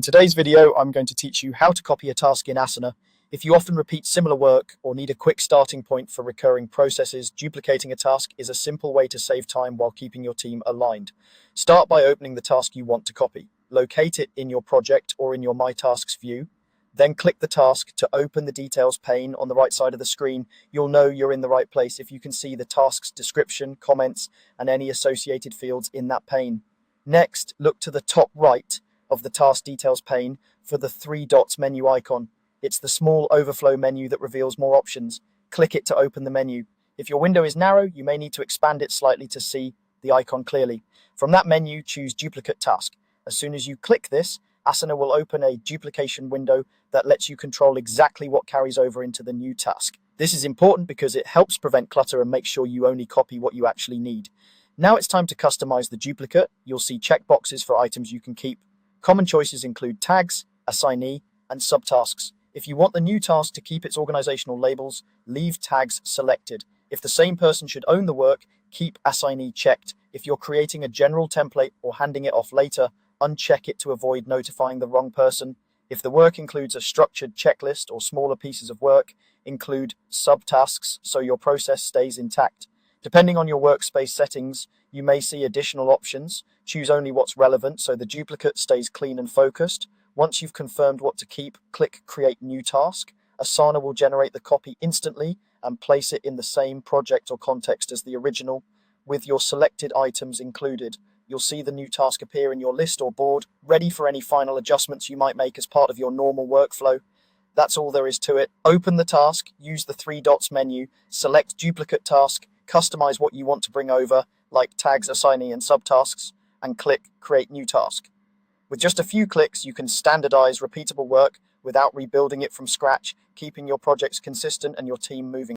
In today's video, I'm going to teach you how to copy a task in Asana. If you often repeat similar work or need a quick starting point for recurring processes, duplicating a task is a simple way to save time while keeping your team aligned. Start by opening the task you want to copy. Locate it in your project or in your My Tasks view. Then click the task to open the details pane on the right side of the screen. You'll know you're in the right place if you can see the task's description, comments, and any associated fields in that pane. Next, look to the top right of the task details pane for the three dots menu icon. It's the small overflow menu that reveals more options. Click it to open the menu. If your window is narrow, you may need to expand it slightly to see the icon clearly. From that menu, choose Duplicate Task. As soon as you click this, Asana will open a duplication window that lets you control exactly what carries over into the new task. This is important because it helps prevent clutter and make sure you only copy what you actually need. Now it's time to customize the duplicate. You'll see checkboxes for items you can keep. Common choices include tags, assignee, and subtasks. If you want the new task to keep its organizational labels, leave tags selected. If the same person should own the work, keep assignee checked. If you're creating a general template or handing it off later, uncheck it to avoid notifying the wrong person. If the work includes a structured checklist or smaller pieces of work, include subtasks so your process stays intact. Depending on your workspace settings, you may see additional options. Choose only what's relevant so the duplicate stays clean and focused. Once you've confirmed what to keep, click Create New Task. Asana will generate the copy instantly and place it in the same project or context as the original, with your selected items included. You'll see the new task appear in your list or board, ready for any final adjustments you might make as part of your normal workflow. That's all there is to it. Open the task, use the three dots menu, select Duplicate Task, customize what you want to bring over, like tags, assignee, and subtasks, and click Create New Task. With just a few clicks, you can standardize repeatable work without rebuilding it from scratch, keeping your projects consistent and your team moving.